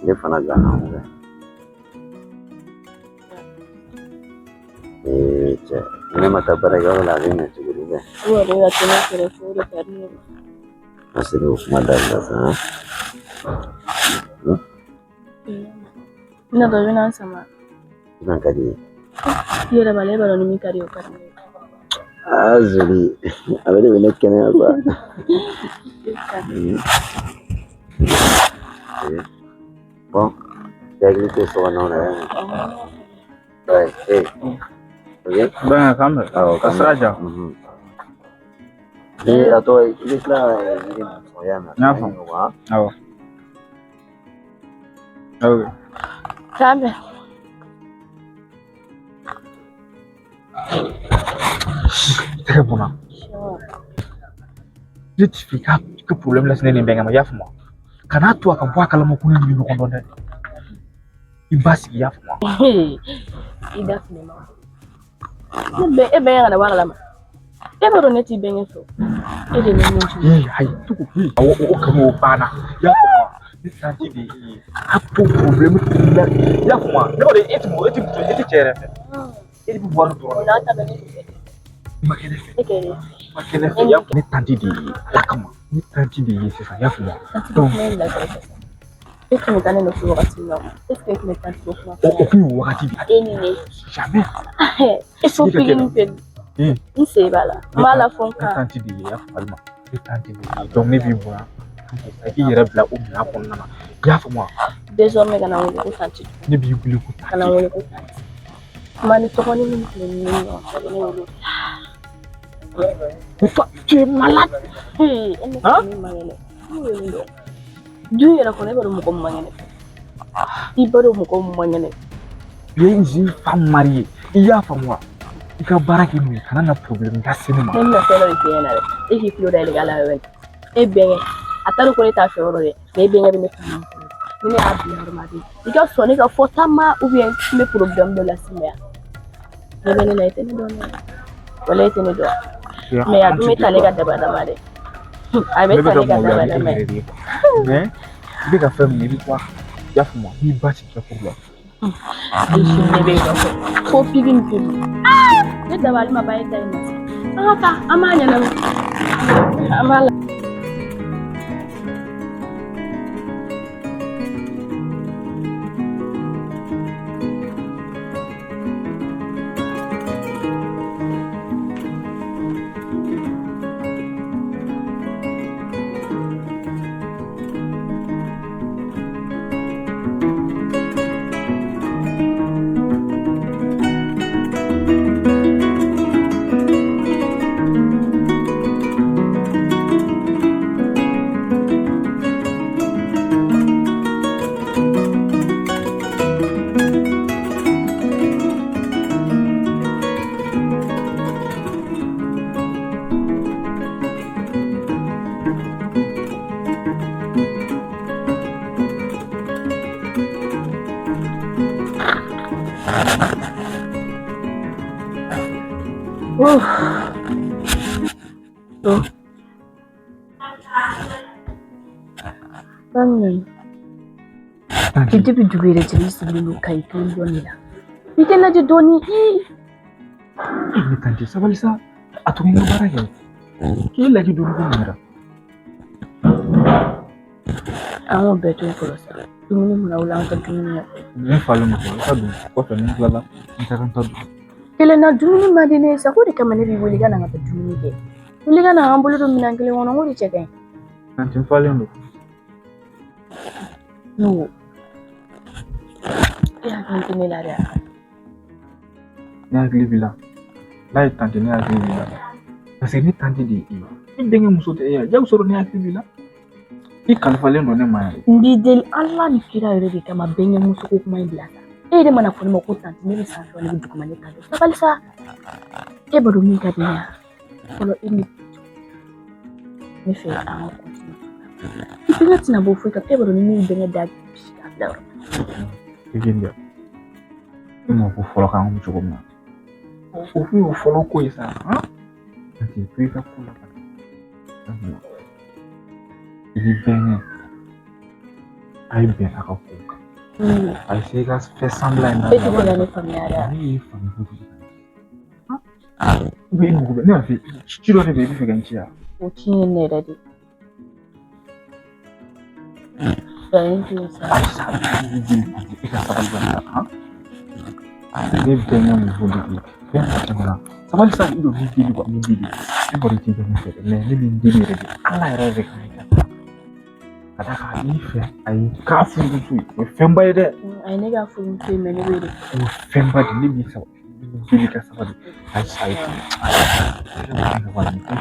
Ne fana gana mu ne mata baraka la ne tuguru be wa da ya tana kare ko da tare asiru kuma da sa ina da yana sama ina kadi yara bale balo ni mi kari o kari azuri abele bene kene ba bon dagli te so non è ok ben kamera kasraja atau isla ini soyana awo awo Sabe? très bon justifica que problème la sene benga ma yafuma kana to aka bwa kala mo kuni ni no kondo de ibasi yafuma Ida sinema. Ebe ya na wala ma. Ebe ro neti benga so. Ede ni nju. Hai tuku o kamo bana yafuma ni santi de hapo problème la yafuma no de eti chere eti bu bwa to Na ta bene. makene Ekere. makene ya ni tanti de lakama ni tanti de yesi sa yafuma donc Est-ce que tu as le wakati là? Est-ce que tu as le wakati wakati Enine. jamais Il faut piler une peine. Il sait pas là. Mal à fond quand. tanti de yafuma ni tanti de donc ne bi bwa ki yere bla o na ko na yafuma Désormais quand on est senti. ne bi bulu ko Quand on est senti. Mani to ni ni no. Tu es malade. Dieu est là qu'on est pas de mon mangane. Il pas de mon mangane. Tu es une femme mariée. Il y a femme moi. Il y a baraki lui. Quand on a problème dans cinéma. Même la fête est bien là. Et qui flot dans les gars là. Eh bien, attends qu'on est à faire aujourd'hui. Mais bien bien bien. Ni a bien remarqué. Il y a sonné que fortement ou bien les problèmes de la cinéma. Mais bien là était donné. Voilà était donné. Mais à tout mettre les gars de badamade. Avec les gars de badamade. Mais il y a fait une quoi? Il y a fait moi. Il bat sur le problème. Il se lève comme faut piler une peine. Ne t'avale ma baille d'ailleurs. Ah ta amanya na. Amala. Bangun. Kita pergi juga jadi sebelum kai tu doni lah. Kita nak jadi doni. Ini tanti sabali sa atau ini barang ya? Kira lagi dulu pun ada. Amo betul kalau sa. Ini mana ulang terkini ya. Ini falu macam apa tu? Kau faham kalau macam tu. Kele na dumuni madine sa ko de kamane bi woli gana ngata dumuni ke. Woli gana ambulu do minan kele wono ngori cheke. Tanti falu ndo. No. Ya tanti ni la dia. Ni agli bila. Lai tanti ni agli bila. Kasi ni tanti di. Ni dengan musuh dia. Jauh suruh ni agli bila. Ni kalau falu ndo ni mana? Ndi del Allah ni kira yore de kama benye musu ko kuma bila. Eh de mana fulmo ko tanti ni sa so ni duk mane ka. Sabal sa. E bado mi ka dia. Kolo ini. Ni fe an ko. Ipinga tina bo fuka e bado ni benye da bishika da. Ikinga. Mo ko folo kan mo chuko ma. O fi o folo ko isa, ha? Ati fi ka kula. Ini benye a ye bɛn a ka ko kan. A ye se ka fɛn semblant in E tɛ se ka ne faamuya dɛ. Ne y'i faamu kojugu. Ne y'a fɛ ci dɔ de bɛ i bɛ fɛ ka n ci ya? O ci ye ne yɛrɛ de. Ayisa i ka sabali banna ne bɛnkɛ muso de ye fɛn ka tɛmɛna sabali sa i bɛ min deli wa min deli ne kɔni tɛ bɛn fɛ dɛ mais ne bɛ n deli yɛrɛ de ala yɛrɛ de kan ka da kan n'i fɛ ayi k'a furumuso ye o ye fɛnba ye dɛ. A ye ne ka furumuso ye mais ne b'o de fɛ. O ye fɛnba de ne b'i sabali ne bɛ deli ka sabali ayisa ye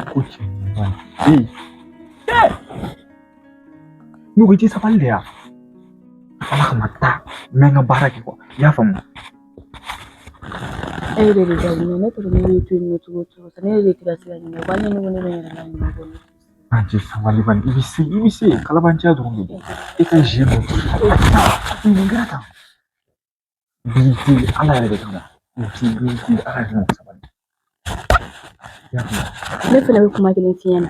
ko cɛ ɲuman ye n'o bɛ ci sabali de ya ala kana taa n bɛ n ka baara kɛ quoi i y'a faamu. E yɛrɛ de ka ɲinɛ ne tɔgɔ ne bɛ to yen cogo o cogo ne yɛrɛ de tɛ ka se ka ɲinɛ wa ne ko ne bɛ yɛrɛ ka ɲinɛ ko ne. Anjɛ sabali bani i bɛ se kalabanciya dɔrɔn de don i ka zi dɔ nin kɛra tan bi ala yɛrɛ de kama bi ala yɛrɛ de sabali. Ne fana bɛ kuma kelen f'i ɲɛna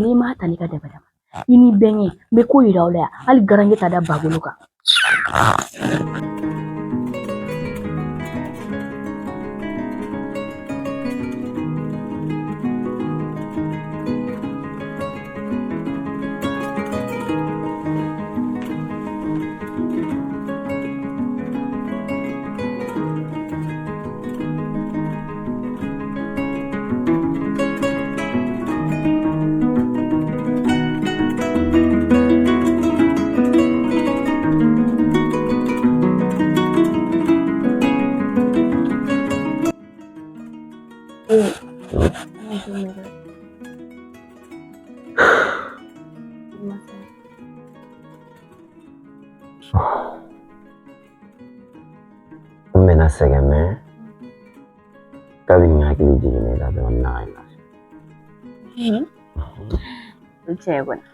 n'i m'a ta n'i ka dabada i ni bɛnkɛ n bɛ ko yira aw la yan hali garange ta da ba bolo kan. N bɛna sɛgɛn mɛn kabini n hakili jiginna i la dɔrɔn n'a ye lafiya. O tiɲɛ ye kɔni.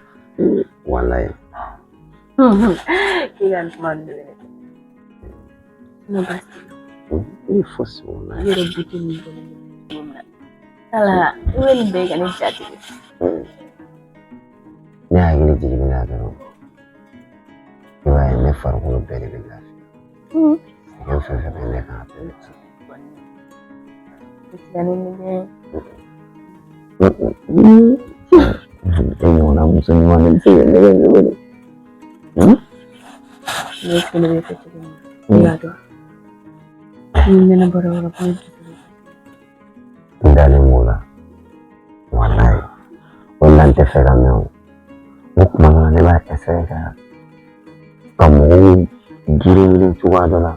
Walayi. K'i ka nin kuma ninnu de bɛ ne basi. I ye fosi walayi. I yɛrɛ buti min bolo cogo min na. Ala i bɛ nin bɛɛ kɛ ne jatigi. Ne hakili jiginna i la dɔrɔn i b'a ye ne farikolo bɛɛ de bɛ lafiya. Sɛgɛn fɛn fɛn bɛ ne kan a bɛɛ bɛ ci. E ɲɔgɔnna muso ɲuman de bɛ se ka nɛgɛ cogo di? Ne fana bɛ fɛ cogo min na i b'a dɔn ni mɛnna baara wɛrɛ kɔnɔ n dalen b'o la walayi o la n tɛ fɛ ka mɛn o tuma dɔ la ne b'a essayer ka mɔgɔw girin cogoya dɔ la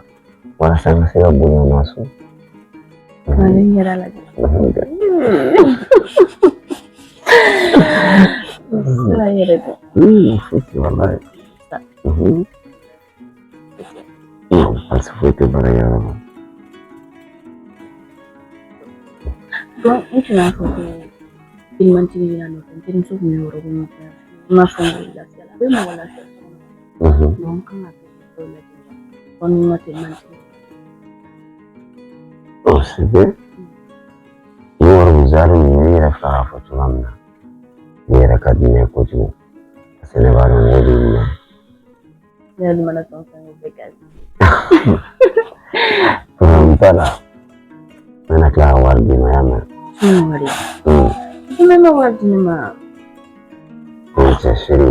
walasa n ka se ka bonya n ka so. ne yɛrɛ lajɛ. Sira yɛrɛ dɔn. Fosi walayi. Alisi foyi tɛ baara yɔrɔ la. Bon n tun y'a fɔ ko telimantigi bɛ na nɔfɛ n terimuso tun bɛ yɔrɔ min nɔfɛ n ma sɔn k'o lafiya la a bɛ mɔgɔ lafiya donc n kan ka kɛ dɔw lajɛ fɔ ni n ma telimantigi. O si bɛ i yɔrɔ misali nin i yɛrɛ filɛ k'a fɔ cogoya min na ne yɛrɛ ka di ne ye kojugu parce que ne b'a dɔn ne b'i mɛn. Ne yɛrɛ mana fɛn o fɛn kɛ bɛɛ ka di. Problème t'a la. N bɛna tila ka wari d'i ma y'a mɛn. Wari. I bɛ ne wari di ne ma. Ko cɛsiri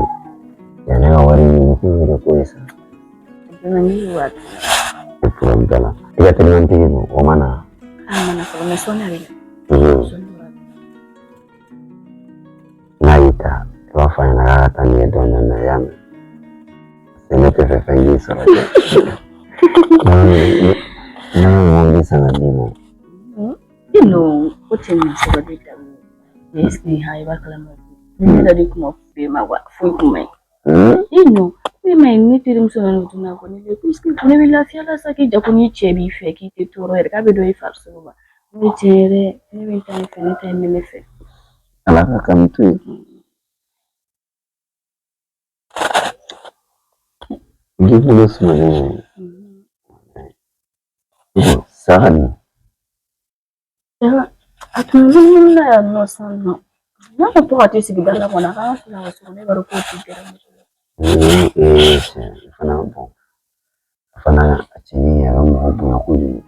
yani ne ka wari ɲini k'i yɛrɛ ko ye sa. Donna n'i ye wari. Problème t'a la. I ka telimantigi don o ma na. A mana fɔlɔ mɛ sɔnni a bɛ na. N'a y'i ta i b'a fɔ a ɲɛna k'a ka taa n'i ye dɔɔnin dɔɔnin y'a mɛn. Parce que ne tɛ fɛ fɛn k'i sɔrɔ dɛ. Ne ka mɔgɔ bɛ san ka d'i ma. I n'o ko cɛ min sɔrɔ de ka ne sigi ha i b'a kalama ne yɛrɛ de kuma f'e ma wa foyi kuma ye. I n'o e ma ye ne terimuso nana dun ko ne bɛ puisque ne bɛ lafiya la sa k'i jako ni cɛ b'i fɛ k'i tɛ tɔɔrɔ yɛrɛ k'a bɛ dɔ i farisogo ma ne cɛ yɛrɛ ne bɛ taa ne fɛ ne ta ye ne fɛ. Ala ka kanu to yen. N'i bolo sumalen saga nin. A tun bɛ munumunu yan nɔ sisan nɔ n'a ma to ka t'i sigi da la kɔnɔ a k'an ka sɔrɔ ne b'a dɔn k'o tɛ gɛrɛ muso la. fana bon fana atini ya mo bonya kuli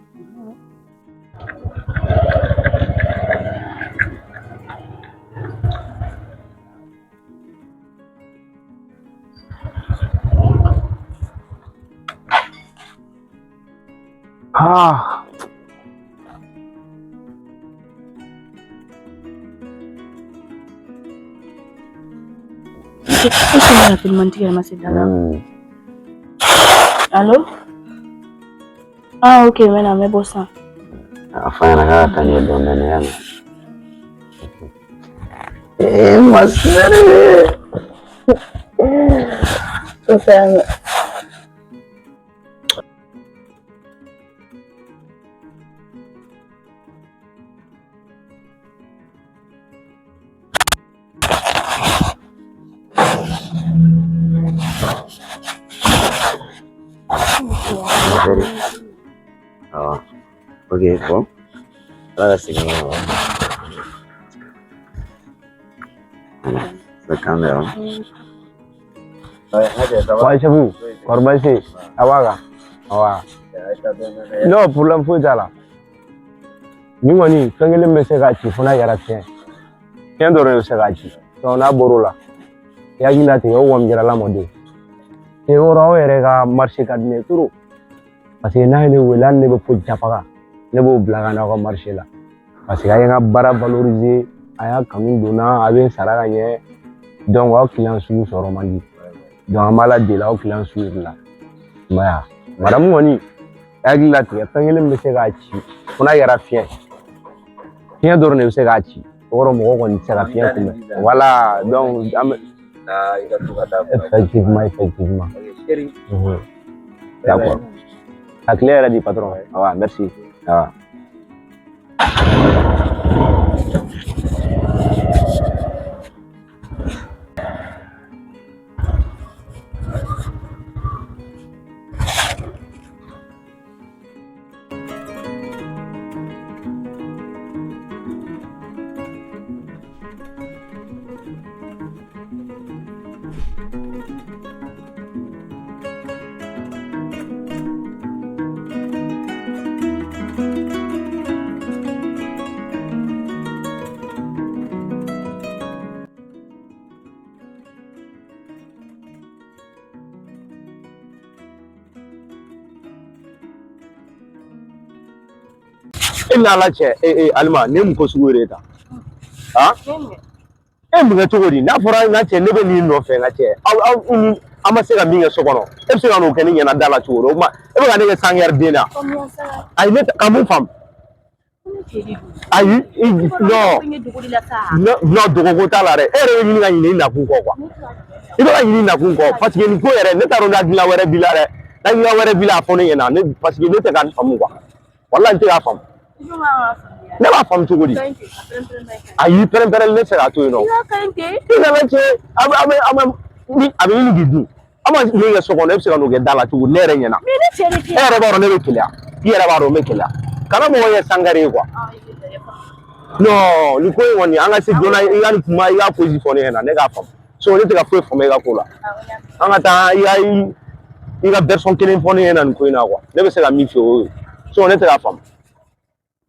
Allô? Ah, ok, maintenant, mais bon ça. Afanya na tani ndo ndani yangu. Masere. Sasa Ok, bon. Ahora sí que no. Se cambia. Why shabu? Korban si awaga. Awa. No problem fu jala. Ni ngoni kangele mese ga ci funa yara tiens. Tiens do re se ga ci. So na borola. Ya gila te yo wam jara la mode. Te oro ere ga marché kadne turu. Parce que na ne welan ne be fu japaga. Ne bo blaga na ko marché la. Parce que ay nga bara valoriser aya kanu dona abe saraga nye. Donc au client sou so romandi. Donc mala de la au client sou la. Maya. Madame ngoni agila te kangele mese ga ci funa yara fien. Fien do ne se ga ci. Oro mo ko ni se ga fien kuma. Voilà, donc effectivement. D'accord. Ça clair a dit patron. Ah, merci. Ah. Ina la che alma ne mu ko sugure ta ha mu ga togori na fora na che ne be ni no fe na che ama se ga mi ga sokono e se ga no keni na dala togoro ma e ga ne ga sangar dina ai ne ka mu fam ai no dogo ko ta la re e re ni ga ni na ku ko kwa i ba ni na ku ko parce que ni ko ere ne ta ro na dila were bila re na ni were bila fo ne na ne parce que ne te ga famu kwa wallahi te ga fam ne b'a faamu cogo di ayi pɛrɛn-pɛrɛn ne fɛ k'a to yen nɔ i nana cɛ a bɛ ɲini k'i dun an ma min kɛ so kɔnɔ e bɛ se ka n'o kɛ da la cogo ne yɛrɛ ɲɛna e yɛrɛ b'a dɔn ne bɛ keleya i yɛrɛ b'a dɔn n bɛ keleya kana mɔgɔ ye sangare ye quoi non nin ko in kɔni an ka se joona i ka nin kuma i ka posi fɔ ne ɲɛna ne k'a faamu ne tɛ ka foyi faamu i ka ko la an ka taa i ka version kelen fɔ ne ɲɛna nin ko in na quoi ne bɛ se ka min f'i ye o ye ne tɛ k'a faamu.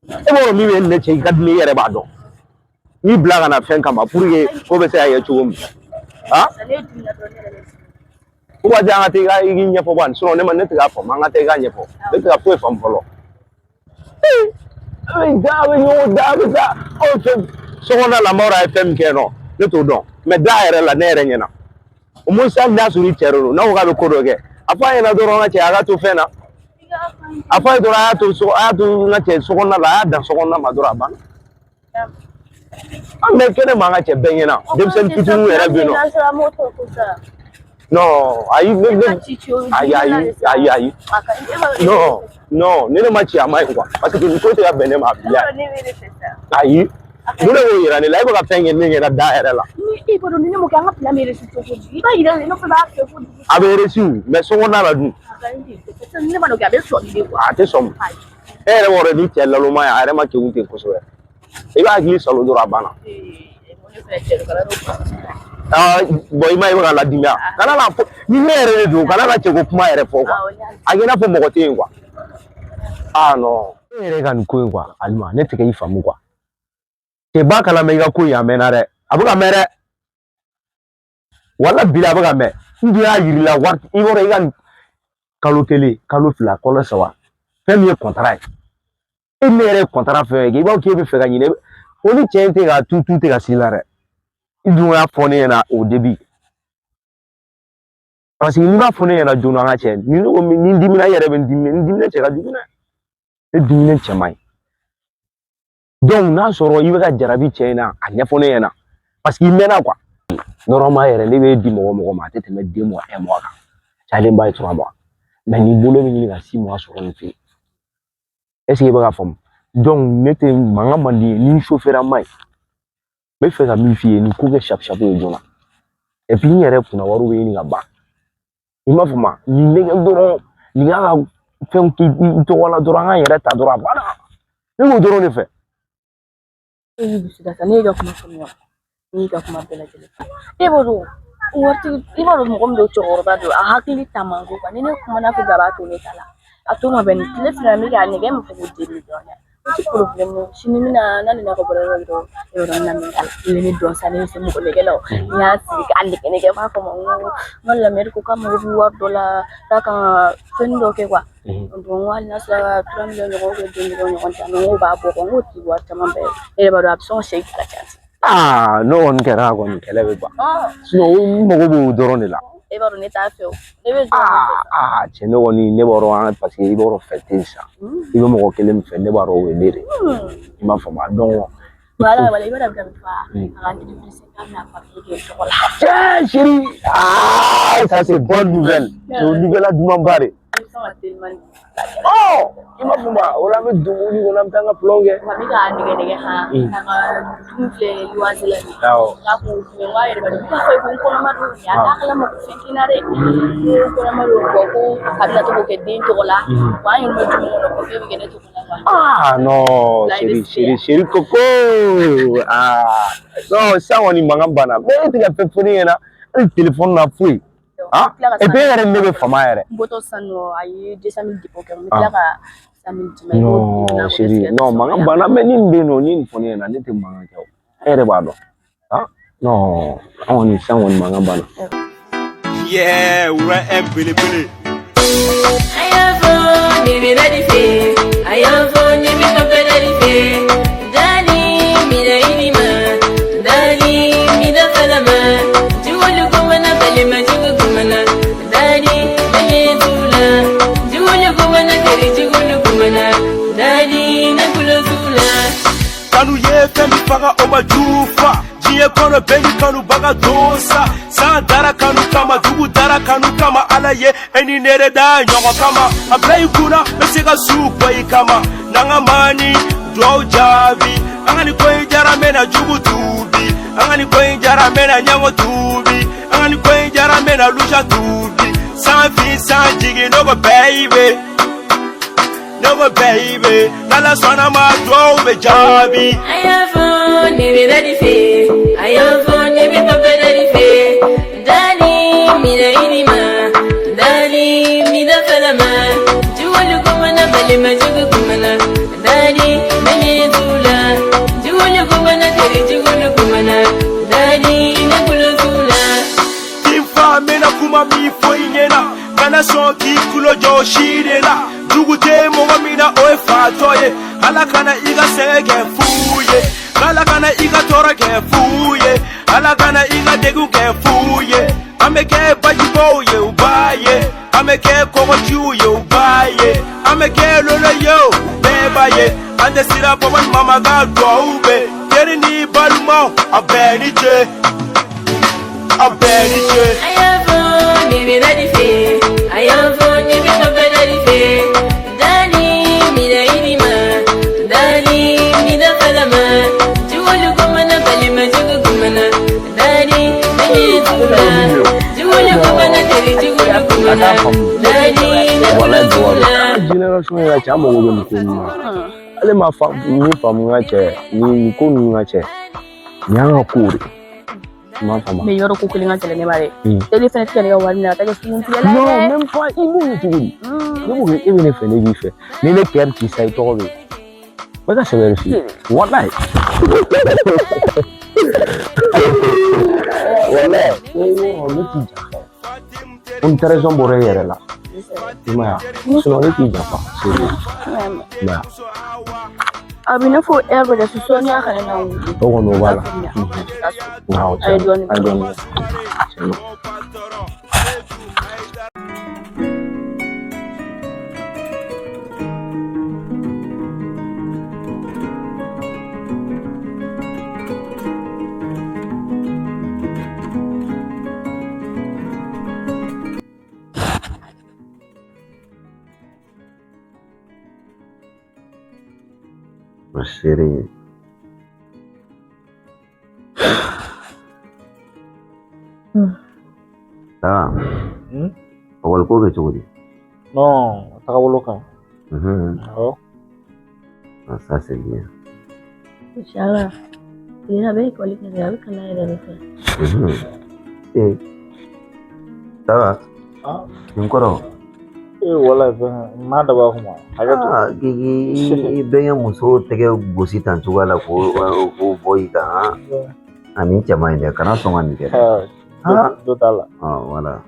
E b'o min bɛ ne cɛ i ka di ne yɛrɛ b'a dɔn n'i bila ka na fɛn kama pour que ko bɛ se ka kɛ cogo min ah ko ka diya an ka taa i k'i ɲɛfɔ bani sinon ne tɛ k'a faamu an ka taa i k'a ɲɛfɔ ne tɛ ka foyi faamu fɔlɔ a bɛ ɲɔgɔn da a bɛ taa aw fɛ sokɔnɔna la Maodo ye fɛn min kɛ yen nɔ ne t'o dɔn mais da yɛrɛ la ne yɛrɛ ɲɛna au moins hali n'a sɔrɔ i cɛ de don n'a ko k'a bɛ ko dɔ kɛ a fɔ a ɲɛna dɔrɔn n ka cɛ a ka to fɛn na. A fɔ dɔrɔn a y'a to n ka cɛ sokɔnɔna la a y'a dan sokɔnɔna ma dɔrɔn a banna an bɛ kɛnɛ ma an ka cɛ bɛɛ ɲɛna denmisɛnnin fitininw yɛrɛ bɛ yen nɔ non ayi ayi non ne ma ci a ma ye quoi parce que nin ko tɛ ka bɛn ne ma a bila ayi mun de b'o yira ne la e bɛ ka fɛn kɛ ne ɲɛna da yɛrɛ la a bɛ réussi mais sokɔnɔna la dun a tɛ sɔn e yɛrɛ b'a dɔn ni cɛ laloma ye a yɛrɛ ma kɛkun ten kosɛbɛ i b'a hakili salo dɔrɔn a banna Bon i ma i bɛ ka ladimiya kana la ni ne yɛrɛ de don kana ka cɛko kuma yɛrɛ fɔ quoi a kɛ i n'a fɔ mɔgɔ tɛ yen quoi non ne yɛrɛ ka nin ko in quoi Alima ne tɛ k'i faamu quoi cɛ ba kalama i ka ko in a mɛnna dɛ a bɛ ka mɛn dɛ wala bi a bɛ ka mɛn n dun y'a yir'i la wari i bɔra i ka kalo 1 kalo 2 kalo 3 fɛn min ye contrat ye e ne yɛrɛ ye contrat fɛn kɛ i b'a k'e bɛ fɛ ka ɲinɛ o ni cɛ in tɛ ka tu tɛ ka s'i la dɛ i dun y'a fɔ ne ɲɛna au début parce que n'i m'a fɔ ne ɲɛna joona an ka cɛ ni ne ko ni n dimina i yɛrɛ bɛ n dimina n dimina cɛ ka jugu dɛ ne dimina cɛ man ɲi donc n'a sɔrɔ i bɛ ka jarabi cɛ in na a ɲɛfɔ ne ɲɛna parce que i mɛnna quoi normalement yɛrɛ ne bɛ di mɔgɔ ma a tɛ tɛmɛ 2 mois 1 mois kan cayalenba ye 3 mois mais ni bolo bɛ ɲini ka 6 mois sɔrɔ nin fɛ yen est ce que i bɛ ka faamu donc ne tɛ mankan man di ye ni chauffeur ma ye n bɛ fɛ ka min f'i ye nin ko kɛ sapu ye joona et puis n yɛrɛ kunna wariw bɛ ɲini ka ban i m'a fɔ ma nin nɛgɛ dɔrɔn nin y'a ka fɛnw k'i tɔgɔ la dɔrɔn an k'an yɛrɛ ta dɔrɔn a banna ne b'o dɔrɔn de fɛ. Ne y'i ka kuma faamuya ne y'i ka kuma bɛɛ lajɛlen e b'o dɔn waritigi i b'a dɔn mɔgɔ min don cɛkɔrɔba don a hakili ta man go ni ne kumana fɛ a b'a to ne ta la a to ma bɛn ni tile fila min kɛ a nɛgɛ min fɛ k'o deli dɔrɔn o tɛ problème ye sini mina n'a nana ka bɔra yɔrɔ dɔrɔn yɔrɔ min na i bɛ ne dɔn sa ne bɛ se mɔgɔ nɛgɛ la n y'a sigi k'a nɛgɛ b'a fɔ ma n ka lamɛri ko k'a mago bɛ wari dɔ la k'a kan ka fɛn dɔ kɛ quoi donc hali n'a sera ka 3 millions ɲɔgɔn ou bien 2 millions ɲɔgɔn ta n ko b'a bɔ n k'o tɛ wari caman bɛɛ e yɛrɛ b'a dɔn a bɛ sɔn segin ka ca n'o kɔni kɛra kɔni kɛlɛ bɛ ban sinon n mago b'o dɔrɔn de la e b'a dɔn ne t'a fɛ o ne bɛ jɔn cɛ ne kɔni ne b'a dɔn parce que i b'a dɔn fɛn tɛ sa i bɛ mɔgɔ kelen min fɛ ne b'a dɔn o ye ne de i m'a faamu a dɔn voilà i b'a dɔn a bɛ ka min fɔ a ka entreprise k'a bɛna papier kɛ tɔgɔ la tiens chérie ça c'est bonne nouvelle c'est une nouvelle dumanba de i m'a faamu o la an bɛ don mobili kɔnɔ an bɛ taa an ka plan kɛ wa n bɛ ka nɛgɛ han a ka dumuni filɛ luwanse la nin k'a kun filɛ n k'a yɛrɛ b'a dɔn i b'a fɔ ko n kɔnɔma don a t'a kalama ko fɛn tɛ n na dɛ ko kɔnɔma don ko a bɛna to k'o kɛ den tɔgɔ la wa an yɛrɛ bɛ dumuni kɔnɔ ko fɛn bɛ kɛ ne tɔgɔ la non chérie Coco non sisan kɔni mankan banna mais e tɛ ka fɛn fɔ ne ɲɛna hali téléphone na foyi et puis e yɛrɛ ne bɛ fama yɛrɛ n bɔtɔ sisan nɔ a ye 200 000 dépôt kɛ n bɛ tila ka 100 000 di ma non chérie non mankan banna mais ni nin bɛ yen nɔ ni nin fɔ ne ɲɛna ne tɛ mankan kɛ o e yɛrɛ b'a dɔn non an kɔni sisan kɔni mankan banna yeah wura belebele I am for me be ready for I am for me be ready for Dani mi da inima Dani mi da falama Juwulu kumana balima jugu kumana Dani bale tula Juwulu kumana kari juwulu kumana Dani na kula tula Kanu ye fɛn min faga o ma jufa diɲɛ kɔnɔ bɛɛ ni kanu baga dosa san dara kanu kama dugu dara kanu kama ala ye e ni ne yɛrɛ da ɲɔgɔn kama a bila i kunna n bɛ se ka su bɔ i kama n'an ka mani duwawu jaabi an ka nin ko in jara n bɛna jugu tuubi an ka nin ko in jara n bɛna ɲɛngo tuubi an ka nin ko in jara n bɛna lusa tuubi san fin san jigin ne ko baby no baby nala sɔnna ma duwawu bɛ jaabi I am for me be ready for I am for me be ready for Dani mi da inima Dani mi da falama Juwulu kumana balima jugu kumana Dani bale tula Juwulu kumana kari juwulu kumana Dani na kula tula Timfa mena kuma mi fo i ɲɛna kana sɔn k'i kulo jɔ si de la jugu tɛ mɔgɔ min na o ye fatɔ ye ala kana i ka sɛgɛn kɛ fu ye ala kana i ka tɔɔrɔ kɛ fu ye ala kana i ka degun kɛ fu ye an bɛ kɛ bajibɔw ye u b'a ye an bɛ kɛ kɔgɔjiw ye u b'a ye an bɛ kɛ lolo ye u bɛɛ b'a ye an tɛ sira bama ni mama ka duwawu bɛ teri ni balimaw a bɛɛ ni ce a bɛɛ ni ce. I am for me be ready for I am for me be ready for Dani mi da inima Dani mi da falama Juwulu kumana balima jugu kumana Dani bale tula Juwulu kumana kari juwulu kumana Dani na kula tula génération yɛrɛ cɛ an mago bɛ nin ko ninnu na ale ma min faamu n ka cɛ nin ko ninnu ka cɛ nin y'an ka ko de Mais yɔrɔ ko kelen ka gɛlɛn ne ma dɛ. E fɛnɛ tigɛ ne ka wari minɛ ka taa kɛ fini tigɛla ye. Non, même pas. I b'o ye cogo di? Ne b'o kɛ e bɛ ne fɛ ne b'i fɛ. Ni ne kɛra k'i sa i tɔgɔ bɛ yen. Bɛɛ ka sɛbɛn fi. Wallahi. Wallahi. Ne t'i janfa. Ko n tɛ raison bɔra e yɛrɛ la. I m'a ye. Sinon ne t'i janfa. Sérieux. A bɛ n'a fɔ heure bɛ kɛ sɔɔni kana na wuli. O kɔni o b'a la. A ye dɔɔnin. Ma chérie. Ah. Awal ko be cogo di? Non, tagabolo kan. Oh. Ah, ça c'est bien. Inch'Allah. Il a bien collé que j'avais quand il avait fait. Eh. Ça va? Ah. Encore. Wala ma da ba kuma. Ah, gigi benga muso tege gosi tan cogo la ko boy ka. Ani chama inde kana songa ni ke. Do tala. Ah, voilà.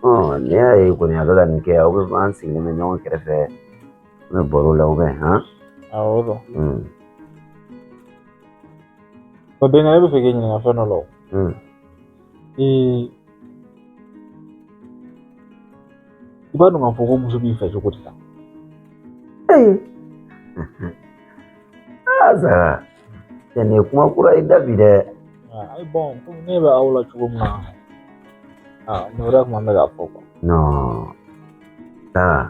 Oh, ne ay ko ni aga ni ke o be an single me nyon krefe. Me boro la o be, ha? Ah, wala. Ko benga ne be fe gni na fa no lo. Iba no ngafo ko muso bi fe joko tita. Asa. Tene kuma kura ida bi de. Ai bon, ko ne ba awla chugo na. No ra kuma me ga foko. No. Ta.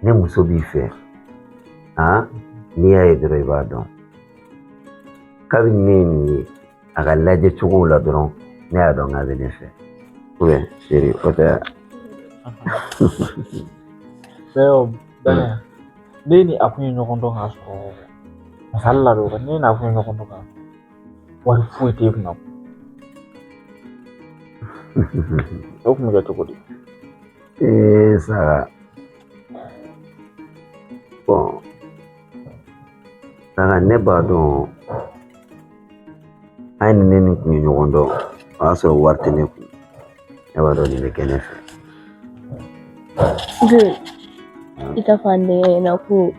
Ne muso bi fe. Ni ay dro iba don. Kabi ni aga laje chugo la don. Ne a don ga ne fe. Ouais, chérie, ota. Pero bana ni akunyo nyokondo ngaso. Masalla ro ni na akunyo nyokondo ka. Wari fuite kuna. Ok mu gato kodi. Ça. Bon. Ça ne ba don. Ai ni kunyo nyokondo. Aso warte ne ku. Ya ba don ni kene fe. Good. Ita fande na ku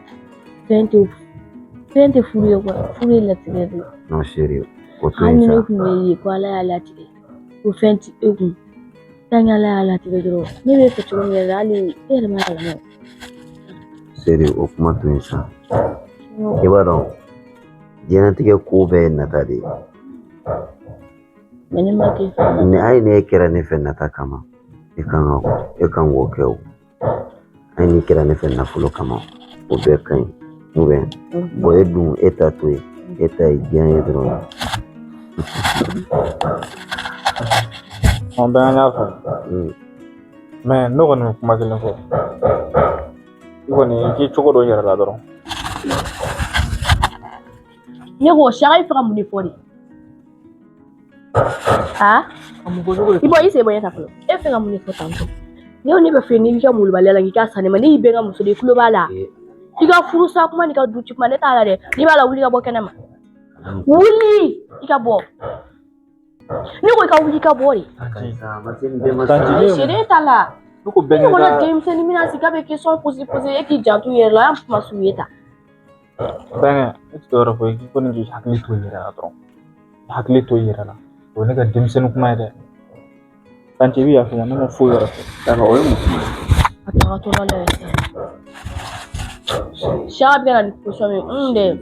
20 furu kwa furu la tigere. Non chérie. Hani ne ku yi kwa la ala tigere. Ku 20 egu. Tanya la ala tigere. Ne be fetro ne rali ere ma la no. Chérie, o kuma to insa. Ke ba don. Jena tige ko be na tadi. Mene ma ke. Ne ai ne kera ne fe na ta kama. E kan wo ke o. Ai ni kera ne fe na fulo kama. O be kan. O be. Bo edun eta to e. Eta idian e dron. On ba na fa. Mais no ko kuma kelen ko. Ko ni ki chogo do yara la dron. Ne ko shari fera mun fo ni. Ibo ise boye ta fulo. E fera mun fo tanto. Yau ne ba fe ni ka mulu balela ngi ka sane ma ni be nga muso de kulo bala. Iga furu sa kuma ni ka duci kuma ne tala de. Ni bala wuli ka bo kenema. Wuli ika bo. Ni ko ka wuli ka bo ri. Chérie tala. Ko benga. Ko la game sen mina sika be question poser e ki jantu yer la am ma suyeta. Benga, itu ora ko ki ko ni hakli to yera dron. Hakli to yera la. Ko ne ga dimsen kuma ide. Tanti bi afi na mo fu yera. Tama o mu. Atara to la le. Shabi ga ni position me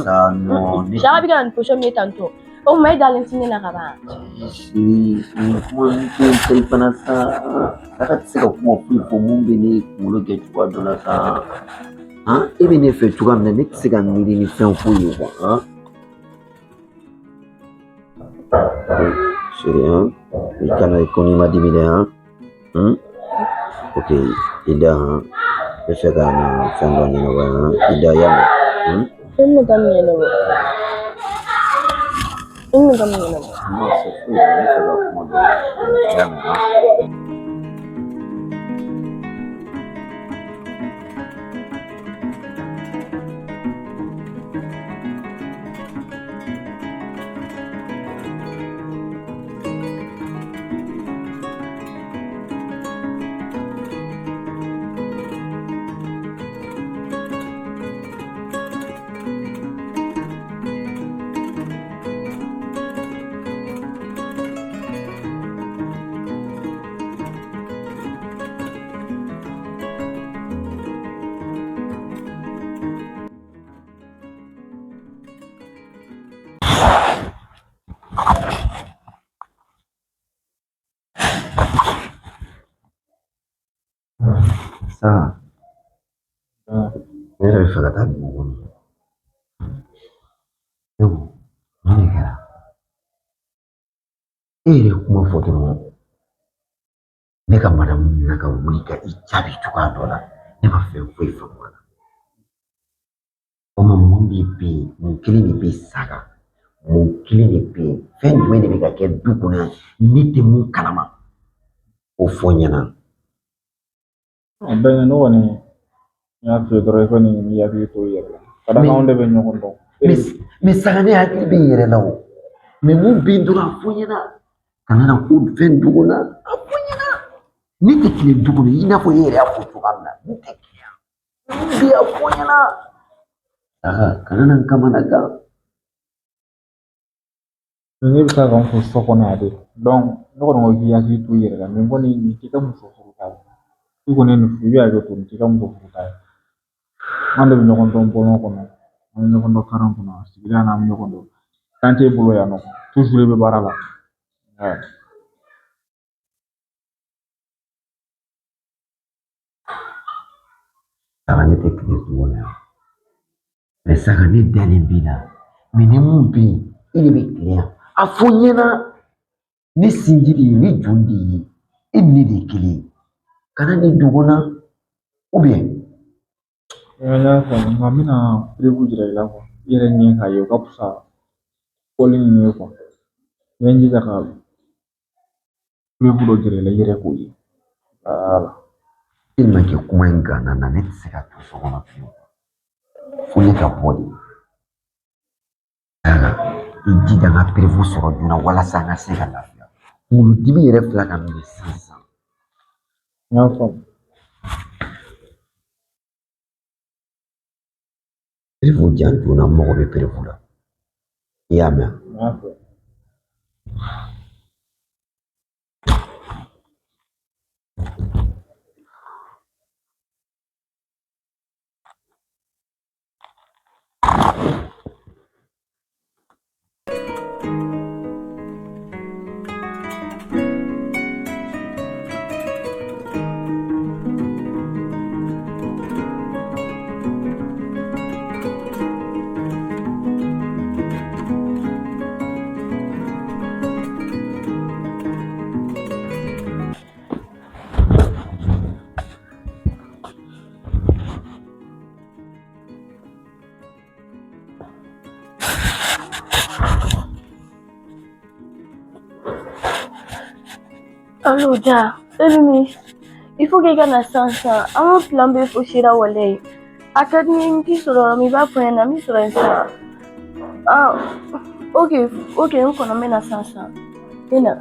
Sa no. Shabi ga ni position me tanto. O mai dalin tinina ka ba. Si kuma ni telefona sa. Aka tsika kuma fu mun be ni mulo ke tuwa dola sa. E bɛ ne fɛ cogoya min na ne tɛ se ka miiri ni fɛn foyi ye quoi chérie i kana ko n'i ma dimi dɛ ok i da n bɛ fɛ ka na fɛn dɔ ɲɛnabɔ i da y'a mɛn Fɛn min ka ɲɛnabɔ Ini kamu minum. Masuk, ini sudah modal. Ya, memang. Sa, ne yɛrɛ bɛ fɛ ka taa dugu kɔnɔ. Ne ko, mun de kɛra? E yɛrɛ kuma fɔ dɔrɔn, ne ka madamu nana ka wuli ka i jaabi cogoya dɔ la. Ne ma fɛn foyi faamu a la. O ma mun de bɛ yen, mun kelen de bɛ yen saga, mun kelen de bɛ yen, fɛn jumɛn de bɛ ka kɛ du kɔnɔ yan, ne tɛ mun kalama. O fɔ n ɲɛna. Bɛnkɛ ne kɔni y'a f'i ye dɔrɔn i kɔni n'i hakili to i yɛrɛ la. Ka d'a kan anw de bɛ ɲɔgɔn dɔn. Mais saga ne hakili bɛ n yɛrɛ la o. Mais mun bɛ yen dɔrɔn a fɔ n ɲɛna. Kana na ko fɛn du kɔnɔ a fɔ n ɲɛna. Ne tɛ tile du kɔnɔ i n'a fɔ e yɛrɛ y'a fɔ cogoya min na. Ne tɛ tile. Mun bɛ yen a fɔ n ɲɛna. Saga kana na n kamana gan. Ne bɛ taa k'an fɔ so kɔnɔ yan de. Donc ne kɔni ko k'i hakili to i yɛrɛ la. Mais n kɔni nin t'i ka muso furuta ye. I kɔni nin furu i bɛ hakili to nin t'i ka muso furuta ye. An de bɛ ɲɔgɔn dɔn bɔlɔn kɔnɔ. An bɛ ɲɔgɔn dɔn karan kɔnɔ. Sigida n'an bɛ ɲɔgɔn dɔn. Kan t'e bolo yan nɔ. Toujours i bɛ baara la. Saga ne tɛ tile du kɔnɔ yan. Mais saga ne dalen b'i la. Mais ni mun bɛ yen e de bɛ tile yan. A fɔ n ɲɛna. Ne sinji de ye ne joli de ye. E ni ne de ye kelen ye. Kana ni du kɔnɔ ou bien. N y'a faamu nka n bɛna preuve jira i la quoi. I yɛrɛ ɲɛ k'a ye o ka fisa fɔli nin ye quoi. N bɛ n jija ka preuve dɔ jira i la i yɛrɛ k'o ye. Voilà. Tellement que kuma in ganna na ne tɛ se ka to so kɔnɔ fiyewu. Fo ne ka bɔ de. I jija n ka preuve sɔrɔ joona walasa n ka se ka lafiya. Kunkolodimi yɛrɛ filɛ ka minɛ sisan. N y'a faamu. Preuve di yan joona n mago bɛ preuve la. I y'a mɛn? N y'a faamu. Allô, Ja. Salut, il faut que quelqu'un ait ça. Un plan B pour Shira Wale. Attends, qui sera, mi va prendre, mi sera ça. Ah, ok, on connaît na ça. Et là.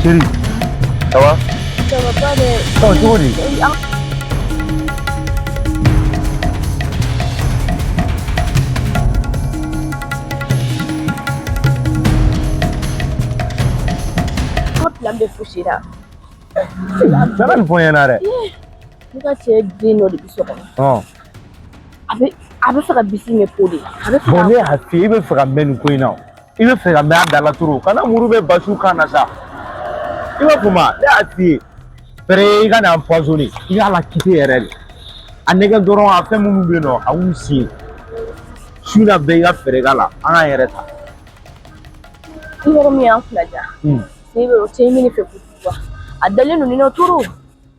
Chérie, ça va? Ça va pas de... Oh, tu vois, dis. Plan bɛ fosi la. Sana ni fɔ n ɲɛna dɛ. Ne ka cɛ den dɔ de bi so kɔnɔ. A bɛ fɛ ka bisi ɲɛ po de. Bon ne y'a f'i ye i bɛ fɛ ka mɛn nin ko in na o. I bɛ fɛ ka mɛn a da la toro. Kana muru bɛ basiw kan na sa. I b'a fɔ ma ne y'a f'i ye. Fɛrɛ i ka na empoisonné. I k'a la quitter yɛrɛ de. A nɛgɛ dɔrɔn a fɛn minnu bɛ yen nɔ a y'u si ye. Su na bɛɛ i ka fɛɛrɛ k'a la an k'an yɛrɛ ta. I yɔrɔ min y'an fila ja. Ne bɛ o cɛ min fɛ kuwa. A dalen don ni nɔ toro.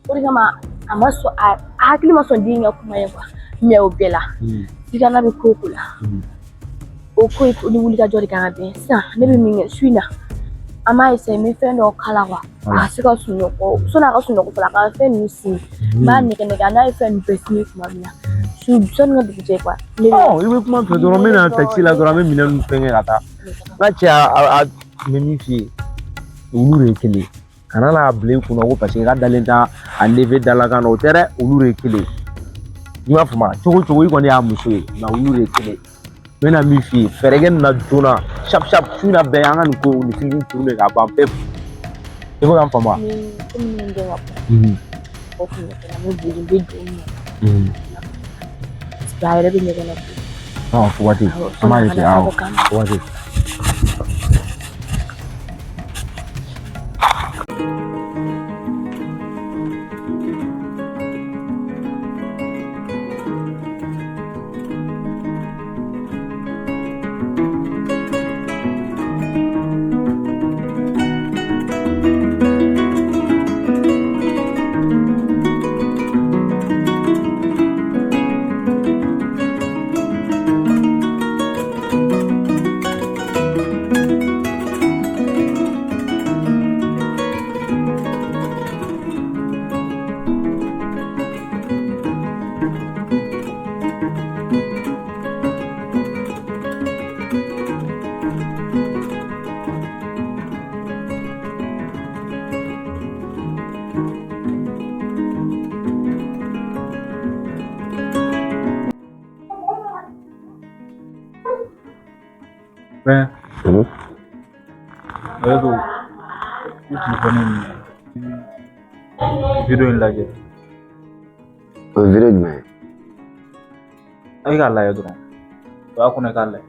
O de kama a ma sɔn a hakili ma sɔn den ka kuma ye kuwa. Mais o bɛɛ la. I kana bɛ ko la. O ko ni wuli ka jɔ de kan ka bɛn sisan ne bɛ min kɛ su in na. An m'a essayer n bɛ fɛn dɔw kala kuwa. A ka se ka sunɔgɔ sɔnni a ka sunɔgɔ fɔlɔ a ka fɛn ninnu sin. N b'a nɛgɛ nɛgɛ n'a ye fɛn ninnu bɛɛ sin tuma min na. Su sɔnni ka dugu jɛ kuwa. I bɛ kuma fɛ dɔrɔn n bɛ na taxi la dɔrɔn an bɛ minɛn ninnu fɛngɛ ka taa. N ka cɛ a bɛ min f'i ye olu de ye kelen kana n'a bila i kunna ko parce que i ka dalen ta a neve dalakan na o tɛ dɛ olu de ye kelen i m'a faamu cogo o cogo i kɔni y'a muso ye nka olu de ye kelen n bɛna min f'i ye fɛɛrɛ kɛ nin na joona sharp su in na bɛɛ an ka nin ko nin fili tourner k'a ban pewu i bɛ ka n faamu wa. Komi n bɛ ka bɔ. O kun bɛ kɛ n bɛ boli n bɛ don n nɔ. Parce que a yɛrɛ bɛ ɲɛgɛn na bi. Fo waati an b'a ɲɛ kɛ fo waati. Ben, itu telefonin video in lagi. Video jumɛn? Ai k'a lajɛ dɔrɔn. O y'a kɔnɔ i k'a lajɛ.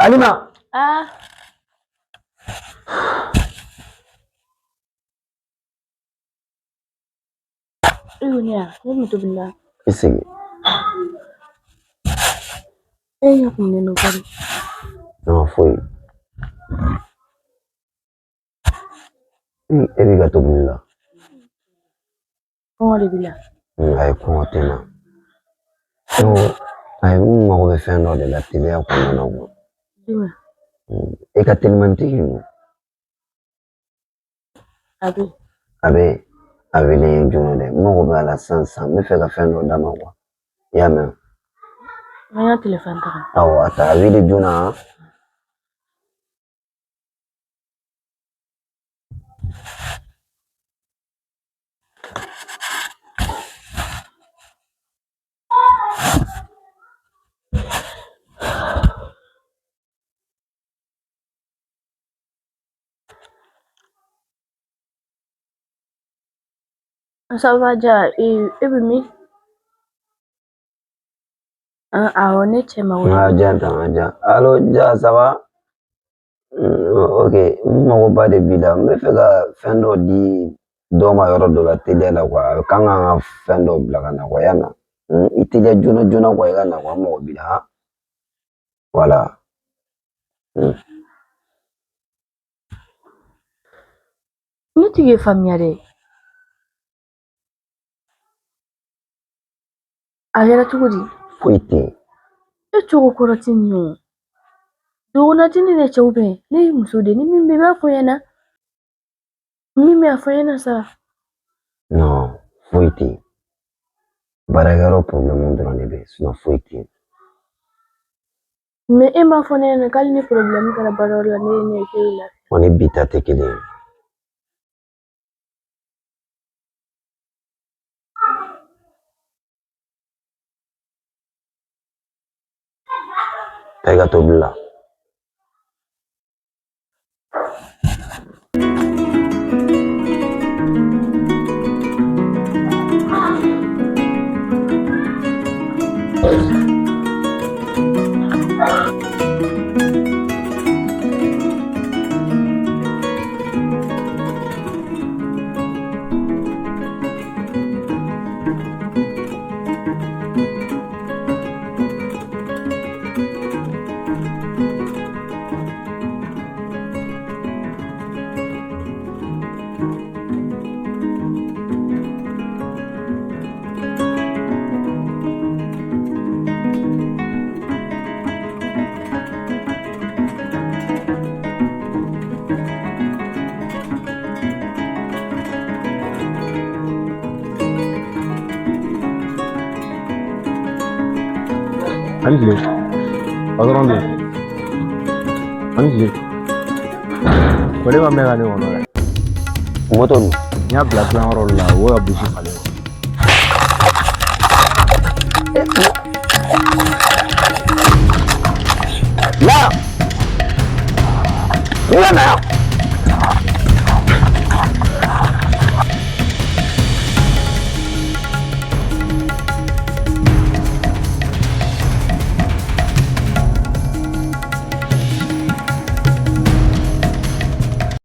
Alima. Iya, ini tuh benar. Isi. Aku menunggu kali. Nama foi. Ini gak tuh benar. Oh, dia bilang. Enggak, aku ngerti na. Oh, Ayi mun mago bɛ fɛn dɔ de la teliya kɔnɔna na o. E ka telimantigi ninnu. A wele n ye joona dɛ n mago bɛ a la sisan n bɛ fɛ ka fɛn dɔ d'a ma i y'a mɛn. An ka telefɔni ta. Awɔ a ta a wele joona. Ça va ja e bɛ min? Awɔ ne cɛ ma wele. N ka jan. Allo ja ça va? Ok n mago ba de b'i la n bɛ fɛ ka fɛn dɔ di dɔ ma yɔrɔ dɔ la teliya la a kan ka fɛn dɔ bila ka na i y'a mɛn. I teliya joona joona i ka na n mago b'i la voilà. Ne t'i faamuya dɛ. A kɛra cogo di? Foyi tɛ yen. E cogo kɔrɔ tɛ nin ye o. Dɔgɔnɔ tɛ ne cɛw bɛ ne ye muso de ni min bɛ i b'a fɔ n ɲɛna. Min bɛ a fɔ n ɲɛna sa. Non foyi tɛ yen. Baarakɛyɔrɔ problème dɔrɔn de bɛ yen sinon foyi tɛ yen. Mais e m'a fɔ ne ɲɛna k'ale ni problème kɛra baarayɔrɔ la ne ye k'e lafiya. O ni bi ta tɛ kelen ye. Taa i ka tobili la. Allez, attendez. Allez. Kole ma mega ne wono la. Moto nu. Nya bla bla ro la wo abuji fale. La.